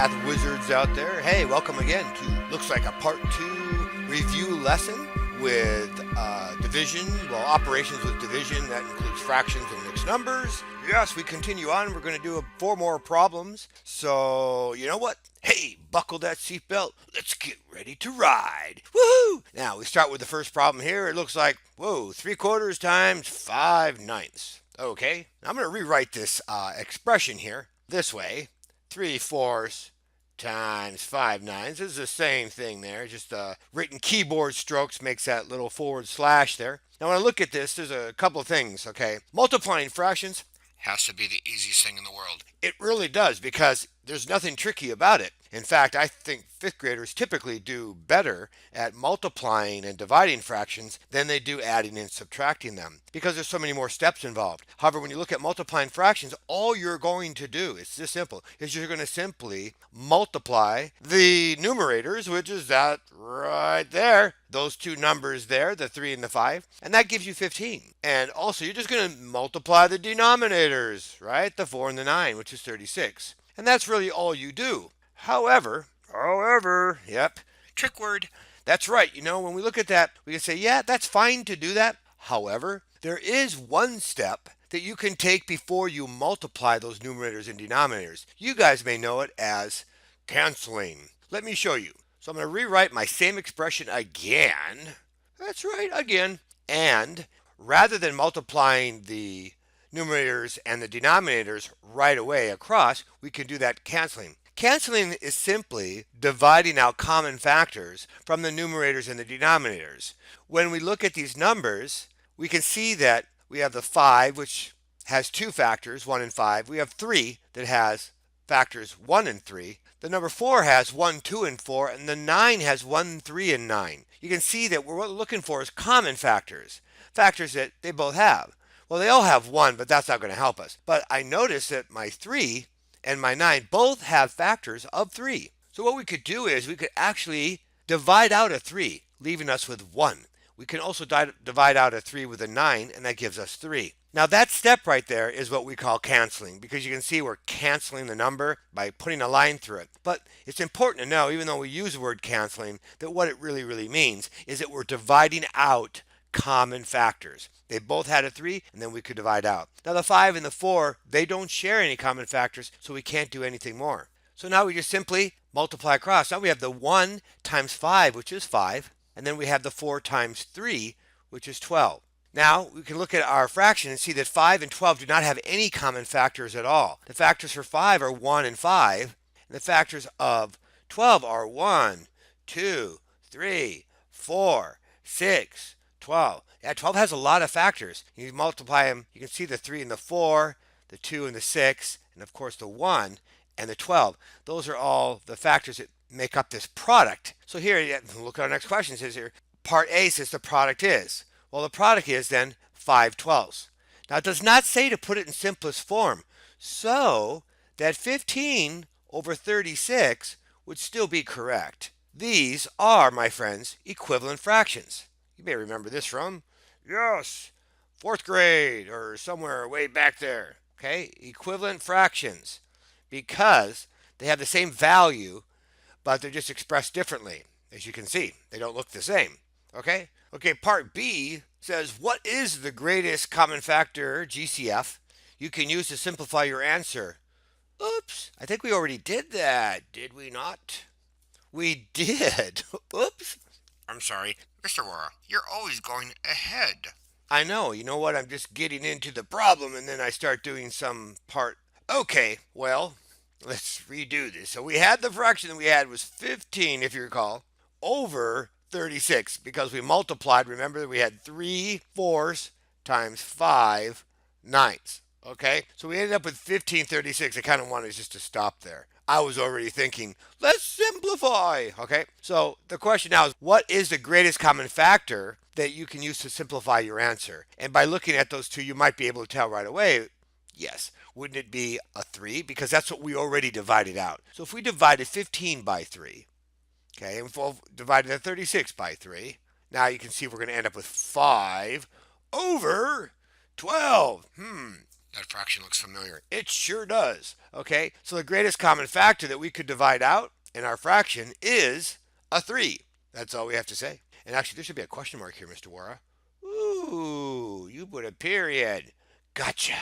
math wizards out there. Hey, welcome again to looks like a part 2 review lesson with division, operations with division. That includes fractions and mixed numbers. Yes, we continue on. We're going to do 4 more problems. So, you know what? Hey, buckle that seatbelt. Let's get ready to ride. Woohoo! Now, we start with the first problem here. It looks like, 3/4 times 5/9. Okay, I'm going to rewrite this expression here this way. 3/4 times 5/9. This is the same thing there, just written keyboard strokes makes that little forward slash there. Now when I look at this, there's a couple of things, okay? Multiplying fractions has to be the easiest thing in the world. It really does, because there's nothing tricky about it. In fact, I think 5th graders typically do better at multiplying and dividing fractions than they do adding and subtracting them, because there's so many more steps involved. However, when you look at multiplying fractions, all you're going to do, it's this simple, is you're going to simply multiply the numerators, which is that right there, those two numbers there, the 3 and the 5, and that gives you 15. And also, you're just going to multiply the denominators, right? The 4 and the 9, which is 36. And that's really all you do. However, yep, trick word. That's right. When we look at that, we can say, yeah, that's fine to do that. However, there is one step that you can take before you multiply those numerators and denominators. You guys may know it as canceling. Let me show you. So I'm going to rewrite my same expression again. That's right, again. And rather than multiplying the numerators and the denominators right away across, we can do that canceling. Canceling is simply dividing out common factors from the numerators and the denominators. When we look at these numbers, we can see that we have the 5, which has 2 factors, 1 and 5. We have 3 that has factors 1 and 3. The number 4 has 1, 2, and 4, and the 9 has 1, 3, and 9. You can see that what we're looking for is common factors, factors that they both have. Well, they all have 1, but that's not going to help us. But I notice that my 3 and my 9 both have factors of 3. So what we could do is we could actually divide out a 3, leaving us with 1. We can also divide out a 3 with a 9, and that gives us 3. Now that step right there is what we call canceling, because you can see we're canceling the number by putting a line through it. But it's important to know, even though we use the word canceling, that what it really means is that we're dividing out common factors. They both had a 3, and then we could divide out. Now the 5 and the 4, they don't share any common factors, so we can't do anything more. So now we just simply multiply across. Now we have the 1 times 5, which is 5, and then we have the 4 times 3, which is 12. Now we can look at our fraction and see that 5 and 12 do not have any common factors at all. The factors for 5 are 1 and 5, and the factors of 12 are 1, 2, 3, 4, 6, 12. Yeah, 12 has a lot of factors. You multiply them, you can see the 3 and the 4, the 2 and the 6, and of course the 1 and the 12. Those are all the factors that make up this product. So here, look at our next question. It says here, part A says the product is. Well, the product is then 5/12. Now it does not say to put it in simplest form. So that 15 over 36 would still be correct. These are, my friends, equivalent fractions. You may remember this from, yes, 4th grade or somewhere way back there. Okay, equivalent fractions, because they have the same value, but they're just expressed differently. As you can see, they don't look the same. Okay, part B says, what is the greatest common factor, GCF, you can use to simplify your answer? Oops, I think we already did that, did we not? We did. Oops. I'm sorry, Mr. Wara, you're always going ahead. I know, you know what? I'm just getting into the problem and then I start doing some part. Okay, well, let's redo this. So we had the fraction that we had was 15, if you recall, over 36, because we multiplied. Remember that we had 3/4 times 5/9. Okay, so we ended up with 15/36. I kind of wanted just to stop there. I was already thinking, let's simplify. Okay, so the question now is, what is the greatest common factor that you can use to simplify your answer? And by looking at those two, you might be able to tell right away, yes, wouldn't it be a 3? Because that's what we already divided out. So if we divided 15 by 3, okay, and we'll divide the 36 by 3, now you can see we're going to end up with 5 over 12. That fraction looks familiar. It sure does. Okay, so the greatest common factor that we could divide out in our fraction is a 3. That's all we have to say. And actually, there should be a question mark here, Mr. Wara. Ooh, you put a period. Gotcha.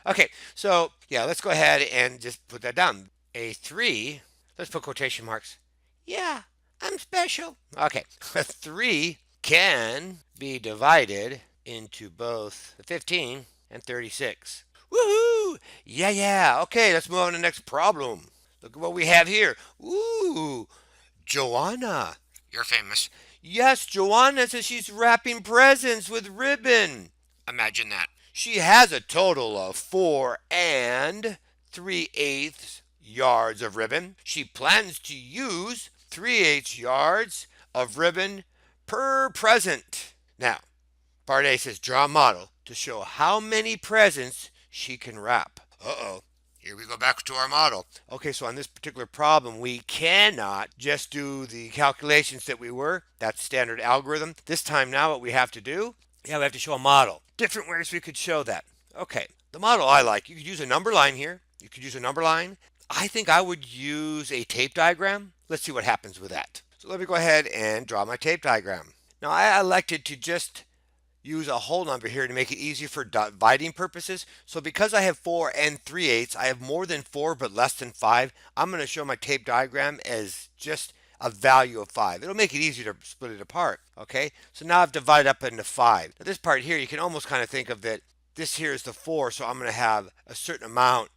Okay, so yeah, let's go ahead and just put that down. A 3, let's put quotation marks. Yeah, I'm special. Okay, a 3 can be divided into both 15 and 36. Woohoo! Yeah. Okay, let's move on to the next problem. Look at what we have here. Ooh, Joanna. You're famous. Yes, Joanna says she's wrapping presents with ribbon. Imagine that. She has a total of 4 3/8 yards of ribbon. She plans to use 3/8 yards of ribbon per present. Now, part A says draw a model to show how many presents she can wrap. Uh-oh. Here we go back to our model. Okay, so on this particular problem, we cannot just do the calculations that we were. That's standard algorithm. This time now what we have to do, we have to show a model. Different ways we could show that. Okay, the model I like, you could use a number line here. You could use a number line. I think I would use a tape diagram. Let's see what happens with that. So let me go ahead and draw my tape diagram. Now I elected to just use a whole number here to make it easier for dividing purposes. So because I have 4 3/8, I have more than 4 but less than 5. I'm going to show my tape diagram as just a value of 5. It'll make it easier to split it apart. Okay, so now I've divided up into 5. Now this part here, you can almost kind of think of that this here is the 4, so I'm going to have a certain amount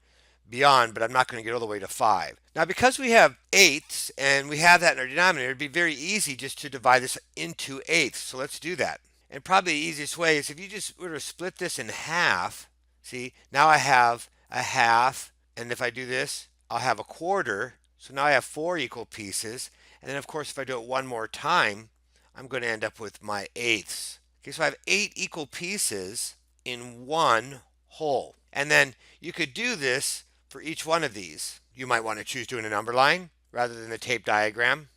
beyond, but I'm not going to get all the way to 5. Now because we have eighths and we have that in our denominator, it'd be very easy just to divide this into eighths. So let's do that. And probably the easiest way is if you just were to split this in half. See, now I have a half, and if I do this, I'll have a quarter. So now I have 4 equal pieces. And then of course, if I do it one more time, I'm going to end up with my eighths. Okay, so I have 8 equal pieces in one whole. And then you could do this for each one of these. You might want to choose doing a number line rather than the tape diagram,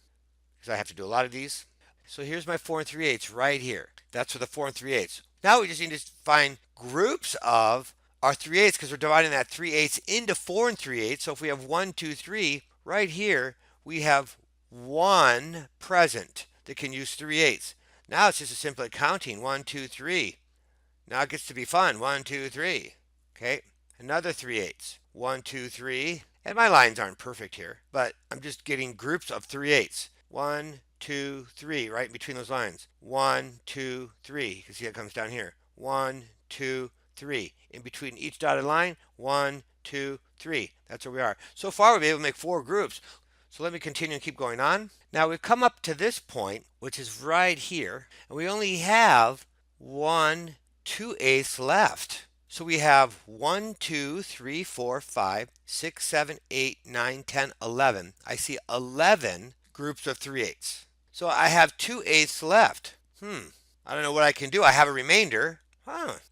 because I have to do a lot of these. So here's my 4 3/8 right here. That's for the 4 3/8. Now we just need to find groups of our 3/8 because we're dividing that 3/8 into 4 3/8. So if we have 1, 2, 3 right here, we have one present that can use 3/8. Now it's just a simple counting. 1, 2, 3. Now it gets to be fun. 1, 2, 3. Okay, another 3/8. 1, 2, 3. And my lines aren't perfect here, but I'm just getting groups of 3/8. 1, 2, 3, right in between those lines. 1, 2, 3. You can see it comes down here. 1, 2, 3. In between each dotted line, 1, 2, 3. That's where we are. So far, we've been able to make 4 groups. So let me continue and keep going on. Now we've come up to this point, which is right here, and we only have 1 2/8 left. So we have 1, 2, 3, 4, 5, 6, 7, 8, 9, 10, 11. I see 11 groups of 3/8. So I have 2/8 left. I don't know what I can do. I have a remainder.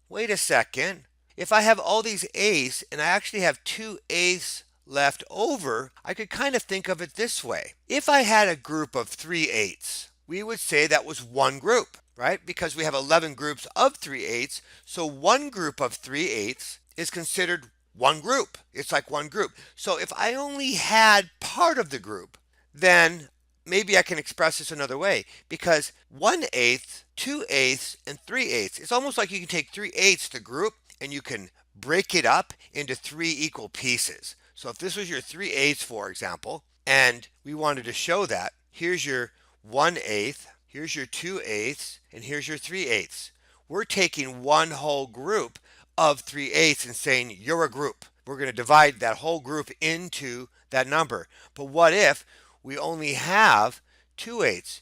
Wait a second. If I have all these eighths and I actually have 2/8 left over, I could kind of think of it this way. If I had a group of 3/8, we would say that was one group, right? Because we have 11 groups of 3/8. So one group of 3/8 is considered one group. It's like one group. So if I only had part of the group, then maybe I can express this another way, because 1/8, 2/8, and 3/8. It's almost like you can take 3/8 the group and you can break it up into 3 equal pieces. So if this was your 3/8, for example, and we wanted to show that, here's your 1/8, here's your 2/8, and here's your 3/8. We're taking one whole group of 3/8 and saying you're a group. We're going to divide that whole group into that number. But what if we only have 2/8?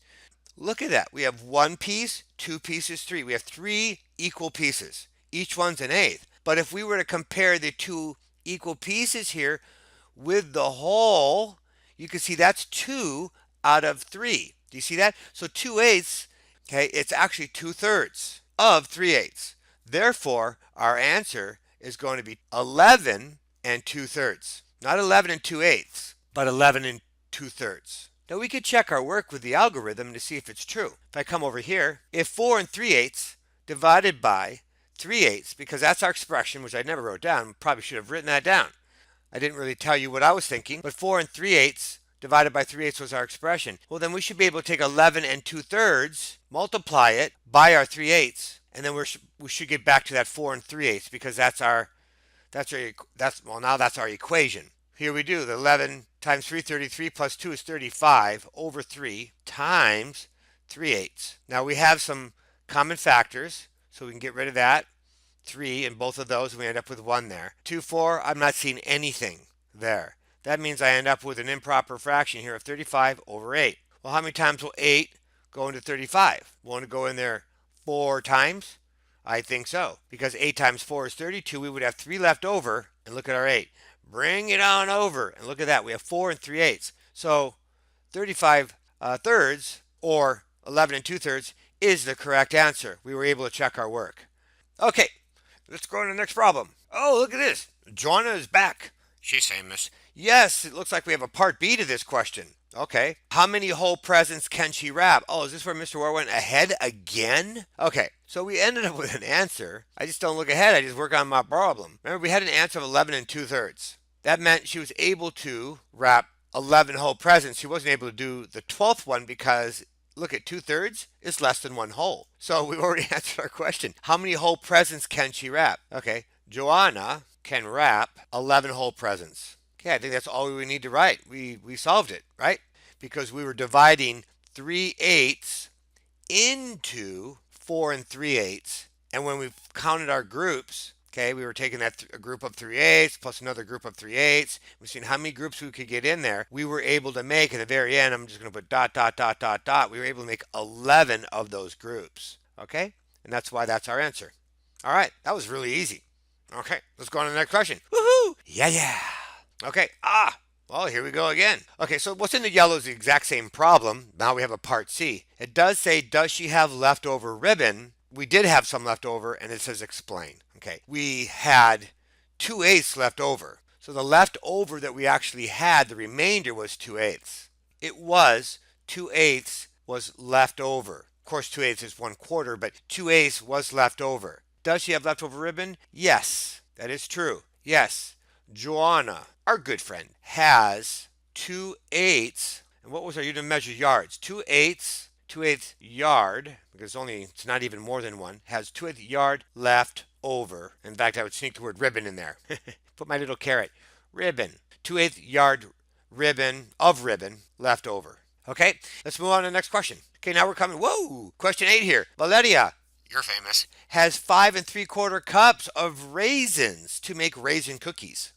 Look at that. We have 1 piece, 2 pieces, 3. We have 3 equal pieces. Each one's an eighth. But if we were to compare the 2 equal pieces here with the whole, you can see that's 2 out of 3. Do you see that? So 2/8, okay, it's actually 2/3 of 3/8. Therefore, our answer is going to be 11 and 2/3. Not 11 and 2/8, but 11 and 2/3. Now we could check our work with the algorithm to see if it's true. If I come over here, if 4 3/8 divided by 3/8 because that's our expression, which I never wrote down. Probably should have written that down. I didn't really tell you what I was thinking, but 4 and 3/8 divided by 3/8 was our expression. Well, then we should be able to take 11 and 2/3, multiply it by our 3/8, and then we should get back to that 4 and 3/8 because that's our equation. Here we do the 11 times 3, 33 plus 2 is 35 over 3 times 3/8. Now we have some common factors, so we can get rid of that. 3 in both of those, and we end up with 1 there. 2, 4, I'm not seeing anything there. That means I end up with an improper fraction here of 35 over 8. Well, how many times will 8 go into 35? Won't it go in there 4 times? I think so. Because 8 times 4 is 32, we would have 3 left over, and look at our 8. Bring it on over, and look at that. We have 4 and 3/8. So 35 thirds, or 11 and 2/3, is the correct answer. We were able to check our work. Okay, let's go on to the next problem. Oh, look at this. Joanna is back. She's famous. Yes, it looks like we have a part B to this question. Okay. How many whole presents can she wrap? Oh, is this where Mr. War went ahead again? Okay, so we ended up with an answer. I just don't look ahead. I just work on my problem. Remember, we had an answer of 11 and 2/3. That meant she was able to wrap 11 whole presents. She wasn't able to do the 12th one because look at 2/3 is less than 1 whole. So we've already answered our question. How many whole presents can she wrap? Okay, Joanna can wrap 11 whole presents. Okay, I think that's all we need to write. We solved it, right? Because we were dividing 3/8 into 4 and 3/8. And when we counted our groups, okay, we were taking that group of 3/8 plus another group of 3/8. We've seen how many groups we could get in there. We were able to make, at the very end, I'm just going to put dot, dot, dot, dot, dot. We were able to make 11 of those groups, okay? And that's why that's our answer. All right, that was really easy. Okay, let's go on to the next question. Woohoo! Yeah. Okay, well, here we go again. Okay, so what's in the yellow is the exact same problem. Now we have a part C. It does say, does she have leftover ribbon? We did have some left over, and it says explain. Okay, we had 2/8 left over. So the leftover that we actually had, the remainder was 2/8. It was 2/8 was left over. Of course, 2/8 is 1/4, but 2/8 was left over. Does she have leftover ribbon? Yes, that is true. Yes, Joanna, our good friend, has 2/8. And what was our unit to measure yards? 2/8 yard, because it's not even more than one, has 2/8 yard left over. In fact, I would sneak the word ribbon in there. Put my little caret. Ribbon. 2/8 yard ribbon left over. Okay, let's move on to the next question. Okay, now we're coming. Whoa! Question 8 here. Valeria. You're famous. Has 5 3/4 cups of raisins to make raisin cookies.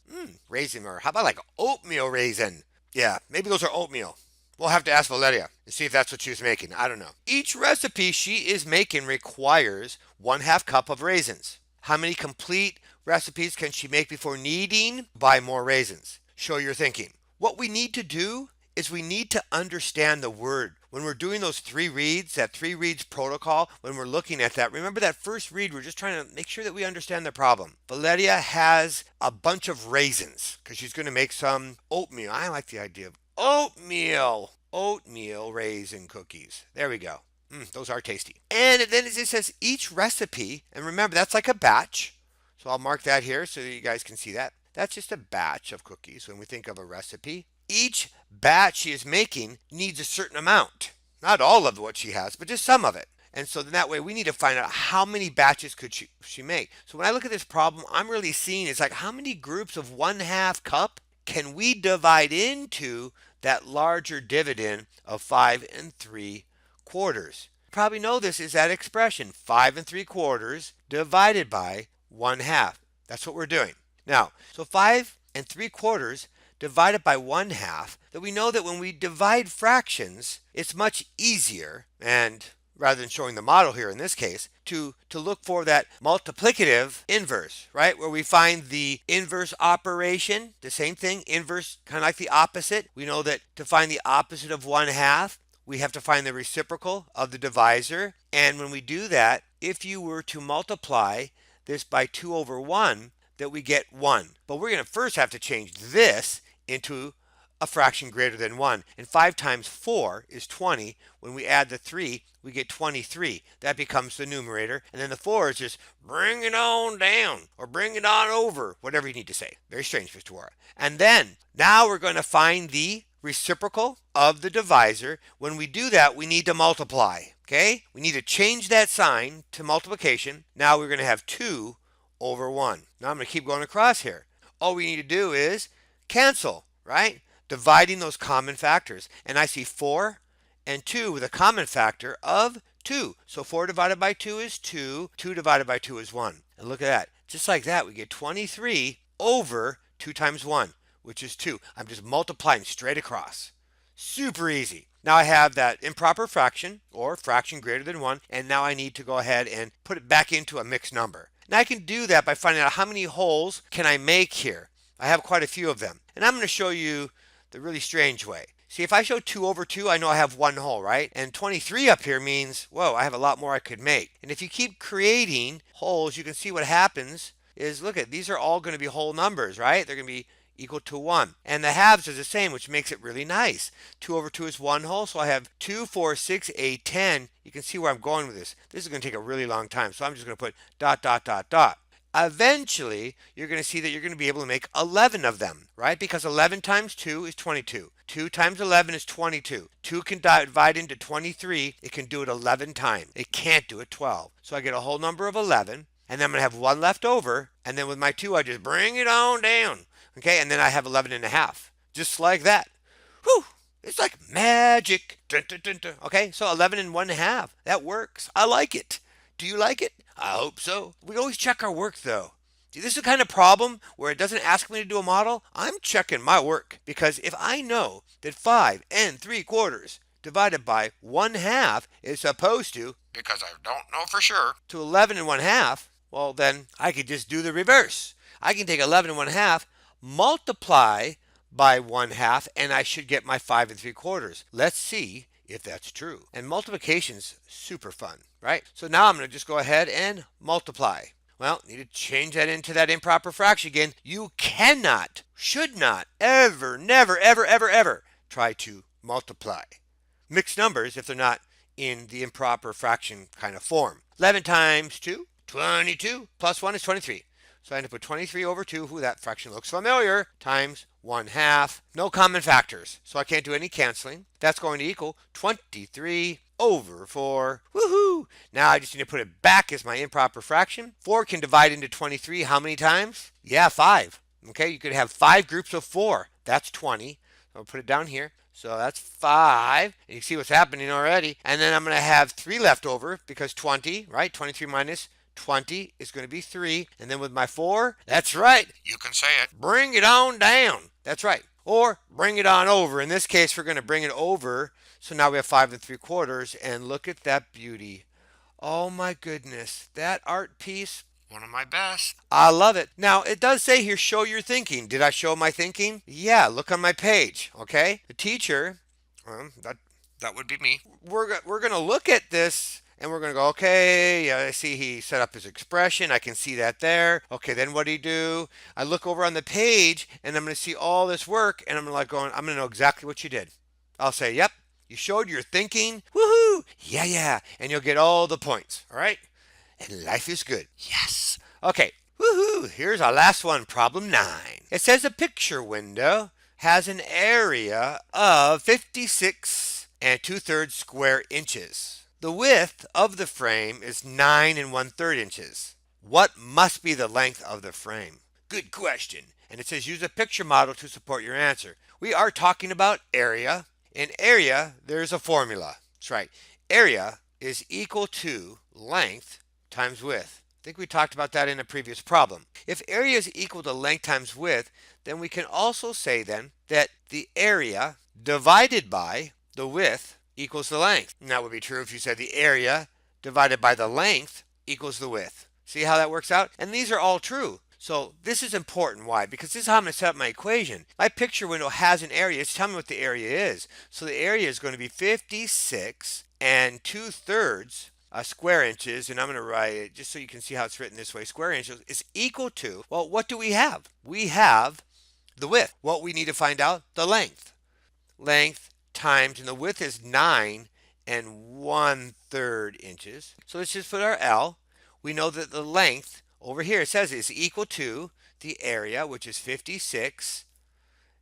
Raisin, or how about like oatmeal raisin? Yeah, maybe those are oatmeal. We'll have to ask Valeria and see if that's what she was making. I don't know. Each recipe she is making requires 1/2 cup of raisins. How many complete recipes can she make before needing to buy more raisins? Show your thinking. What we need to do is we need to understand the word. When we're doing those 3 reads, that 3 reads protocol, when we're looking at that, remember that first read, we're just trying to make sure that we understand the problem. Valeria has a bunch of raisins because she's going to make some oatmeal. I like the idea of oatmeal raisin cookies. There we go. Those are tasty. And then it says each recipe, and remember that's like a batch. So I'll mark that here so you guys can see that. That's just a batch of cookies when we think of a recipe. Each batch she is making needs a certain amount. Not all of what she has, but just some of it. And so then that way we need to find out how many batches could she make. So when I look at this problem, I'm really seeing it's like how many groups of 1/2 cup can we divide into that larger dividend of 5 3/4. Probably know this is that expression, 5 3/4 divided by 1/2. That's what we're doing. Now, so 5 3/4 divided by 1/2, that we know that when we divide fractions, it's much easier, and rather than showing the model here in this case, to look for that multiplicative inverse, right? Where we find the inverse operation, the same thing, inverse, kind of like the opposite. We know that to find the opposite of 1/2, we have to find the reciprocal of the divisor. And when we do that, if you were to multiply this by 2 over 1, that we get 1. But we're going to first have to change this into a fraction greater than 1. And 5 times 4 is 20. When we add the 3, we get 23. That becomes the numerator. And then the 4 is just bring it on down or bring it on over, whatever you need to say. Very strange, Mr. Wara. And then now we're going to find the reciprocal of the divisor. When we do that, we need to multiply. Okay? We need to change that sign to multiplication. Now we're going to have 2 over 1. Now I'm going to keep going across here. All we need to do is cancel, right? Dividing those common factors. And I see 4 and 2 with a common factor of 2. So 4 divided by 2 is 2. 2 divided by 2 is 1. And look at that. Just like that, we get 23 over 2 times 1, which is 2. I'm just multiplying straight across. Super easy. Now I have that improper fraction, or fraction greater than 1, and now I need to go ahead and put it back into a mixed number. Now I can do that by finding out how many wholes can I make here. I have quite a few of them. And I'm going to show you the really strange way. See, if I show 2 over 2, I know I have 1 whole, right? And 23 up here means, whoa, I have a lot more I could make. And if you keep creating wholes, you can see what happens is, look at, these are all going to be whole numbers, right? They're going to be equal to 1. And the halves is the same, which makes it really nice. 2 over 2 is 1 whole, so I have 2, 4, 6, 8, 10. You can see where I'm going with this. This is going to take a really long time, so I'm just going to put dot, dot, dot, dot. Eventually, you're going to see that you're going to be able to make 11 of them, right? Because 11 times 2 is 22. 2 times 11 is 22. 2 can divide into 23. It can do it 11 times. It can't do it 12. So I get a whole number of 11, and then I'm going to have 1 left over, and then with my 2, I just bring it on down. Okay, and then I have 11 and a half. Just like that. Whew! It's like magic. Dun, dun, dun, dun. Okay, so 11 and 1 1/2. That works. I like it. Do you like it? I hope so. We always check our work though. See, this is the kind of problem where it doesn't ask me to do a model. I'm checking my work. Because if I know that 5 3/4 divided by 1/2 is supposed to, because I don't know for sure, to 11 and 1/2, well then I could just do the reverse. I can take 11 and 1/2, multiply by 1/2, and I should get my 5 3/4. Let's see if that's true. And multiplication's super fun, right? So now I'm going to just go ahead and multiply. Well, need to change that into that improper fraction again. You cannot, should not, ever, never, ever, ever, ever try to multiply mixed numbers if they're not in the improper fraction kind of form. 11 times 2, 22, plus 1 is 23. So I end up with 23 over 2, that fraction looks familiar, times 1/2. No common factors, so I can't do any canceling. That's going to equal 23 over 4. Woohoo! Now I just need to put it back as my improper fraction. 4 can divide into 23 how many times? Yeah, 5. Okay, you could have 5 groups of 4. That's 20. I'll put it down here. So that's 5. And you see what's happening already. And then I'm going to have 3 left over because 20, right? 23 minus 20 is going to be 3. And then with my 4, that's right. you can say it. Bring it on down. That's right. Or bring it on over. In this case, we're going to bring it over. So now we have 5 3/4. And look at that beauty. Oh my goodness. That art piece. One of my best. I love it. Now, it does say here, show your thinking. Did I show my thinking? Yeah, look on my page. Okay. The teacher, That would be me. we're going to look at this. And we're going to go, okay, yeah, I see he set up his expression. I can see that there. Okay, then what do you do? I look over on the page, and I'm going to see all this work, and I'm going to know exactly what you did. I'll say, yep, you showed your thinking. Woohoo! Yeah. And you'll get all the points, all right? And life is good. Yes. Okay, woohoo! Here's our last one, problem 9. It says a picture window has an area of 56 2/3 square inches. The width of the frame is 9 1/3 inches. What must be the length of the frame? Good question. And it says use a picture model to support your answer. We are talking about area. In area, there's a formula. That's right. Area is equal to length times width. I think we talked about that in a previous problem. If area is equal to length times width, then we can also say then that the area divided by the width equals the length. And that would be true if you said the area divided by the length equals the width. See how that works out? And these are all true. So this is important. Why? Because this is how I'm going to set up my equation. My picture window has an area. It's telling me what the area is. So the area is going to be 56 2/3 square inches. And I'm going to write it just so you can see how it's written this way. Square inches is equal to, well, what do we have? We have the width. What we need to find out? The length. Length times, and the width is 9 1/3 inches. So let's just put our L. We know that the length over here, it says is equal to the area, which is 56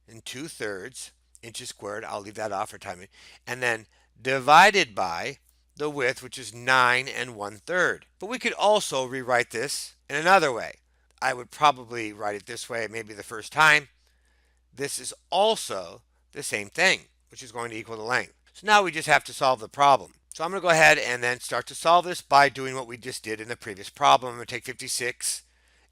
2/3 inches squared. I'll leave that off for time. And then divided by the width, which is 9 1/3. But we could also rewrite this in another way. I would probably write it this way, maybe the first time. This is also the same thing, which is going to equal the length. So now we just have to solve the problem. So I'm going to go ahead and then start to solve this by doing what we just did in the previous problem. I'm going to take 56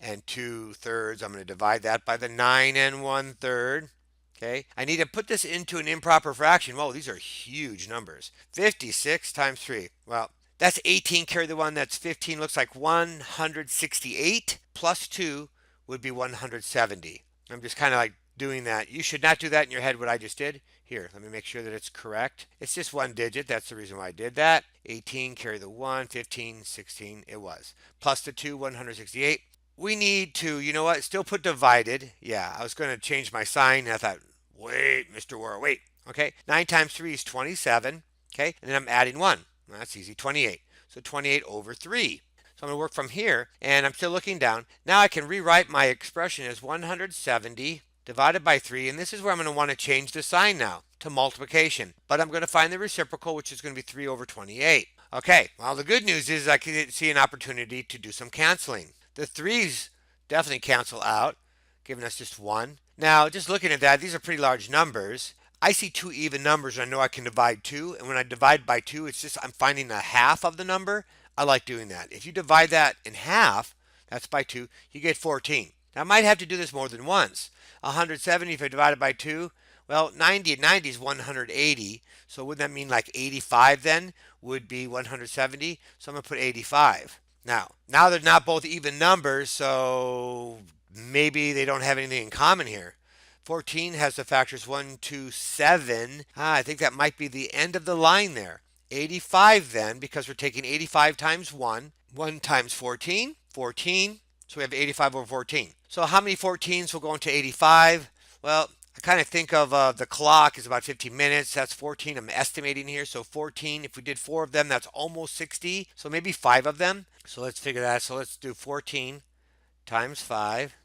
2/3. I'm going to divide that by the 9 1/3. Okay, I need to put this into an improper fraction. Whoa, these are huge numbers. 56 times 3. Well, that's 18. Carry the 1. That's 15. Looks like 168 plus 2 would be 170. I'm just kind of like doing that. You should not do that in your head what I just did. Here, let me make sure that it's correct. It's just one digit. That's the reason why I did that. 18, carry the 1, 15, 16, it was. Plus the 2, 168. We need to, you know what, still put divided. Yeah, I was going to change my sign. And I thought, wait, Mr. War, wait. Okay, 9 times 3 is 27. Okay, and then I'm adding 1. Well, that's easy, 28. So 28 over 3. So I'm going to work from here, and I'm still looking down. Now I can rewrite my expression as 170 divided by 3, and this is where I'm going to want to change the sign now to multiplication. But I'm going to find the reciprocal, which is going to be 3 over 28. Okay, well, the good news is I can see an opportunity to do some canceling. The 3's definitely cancel out, giving us just 1. Now, just looking at that, these are pretty large numbers. I see 2 even numbers, and I know I can divide 2, and when I divide by 2, it's just I'm finding a half of the number. I like doing that. If you divide that in half, that's by 2, you get 14. Now, I might have to do this more than once. 170, if I divide it by 2, well, 90 is 180. So wouldn't that mean like 85 then would be 170? So I'm going to put 85. Now they're not both even numbers, so maybe they don't have anything in common here. 14 has the factors 1, 2, 7. I think that might be the end of the line there. 85 then, because we're taking 85 times 1. 1 times 14, 14. So we have 85 over 14. So how many 14s will go into 85? Well, I kind of think of the clock is about 15 minutes. That's 14. I'm estimating here. So 14, if we did 4 of them, that's almost 60. So maybe 5 of them. So let's figure that. So let's do 14 times 5,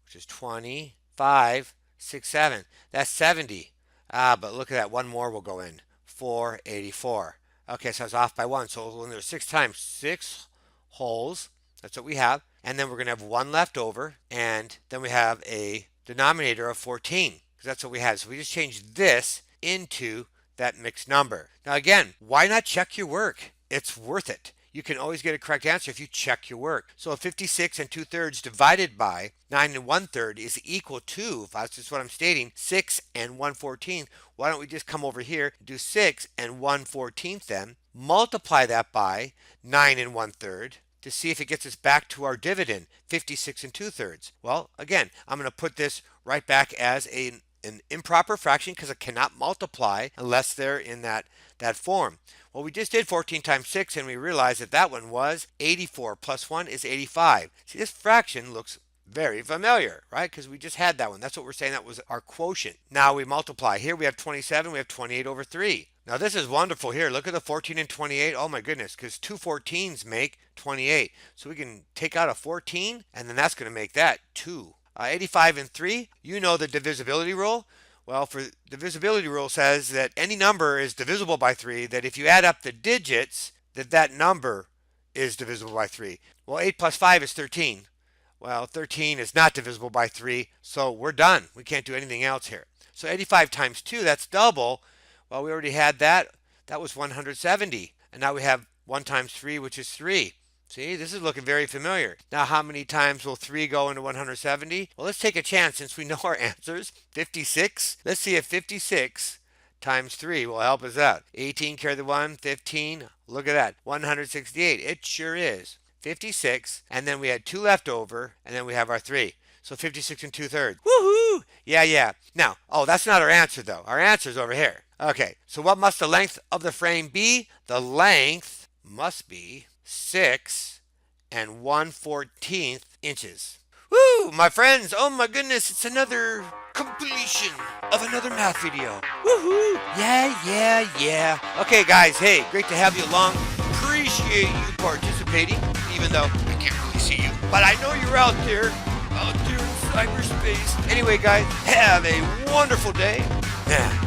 which is 20. 5, 6, 7. That's 70. But look at that. One more will go in. 484. Okay, so I was off by 1. So when there's 6 times 6 holes, that's what we have. And then we're going to have 1 left over. And then we have a denominator of 14. Because that's what we had. So we just changed this into that mixed number. Now again, why not check your work? It's worth it. You can always get a correct answer if you check your work. So 56 2/3 divided by 9 1/3 is equal to, if that's just what I'm stating, 6 1/14. Why don't we just come over here, do 6 1/14 then, multiply that by 9 1/3 to see if it gets us back to our dividend, 56 2/3. Well, again, I'm going to put this right back as an improper fraction because it cannot multiply unless they're in that form. Well, we just did 14 times 6 and we realized that that one was 84 plus 1 is 85. See, this fraction looks very familiar, right? Because we just had that one. That's what we're saying. That was our quotient. Now we multiply. Here we have 27. We have 28 over 3. Now this is wonderful here. Look at the 14 and 28. Oh my goodness, because 2 14s make 28. So we can take out a 14 and then that's going to make that 2. 85 and 3, you know the divisibility rule. Well, the divisibility rule says that any number is divisible by 3, that if you add up the digits, that number is divisible by 3. Well, 8 plus 5 is 13. Well, 13 is not divisible by 3, so we're done. We can't do anything else here. So 85 times 2, that's double. Well, we already had that. That was 170. And now we have 1 times 3, which is 3. See, this is looking very familiar. Now, how many times will 3 go into 170? Well, let's take a chance since we know our answers. 56. Let's see if 56 times 3 will help us out. 18, carry the 1, 15. Look at that. 168. It sure is. 56. And then we had 2 left over. And then we have our 3. So 56 2/3. Woohoo! Yeah. Now, that's not our answer, though. Our answer is over here. Okay, so what must the length of the frame be? The length must be 6 1/14 inches. Woo! Woohoo! My friends, oh my goodness, it's another completion of another math video. Woohoo! Yeah. Okay, guys, hey, great to have you along. Appreciate you participating, even though I can't really see you. But I know you're out there in cyberspace. Anyway, guys, have a wonderful day. Yeah.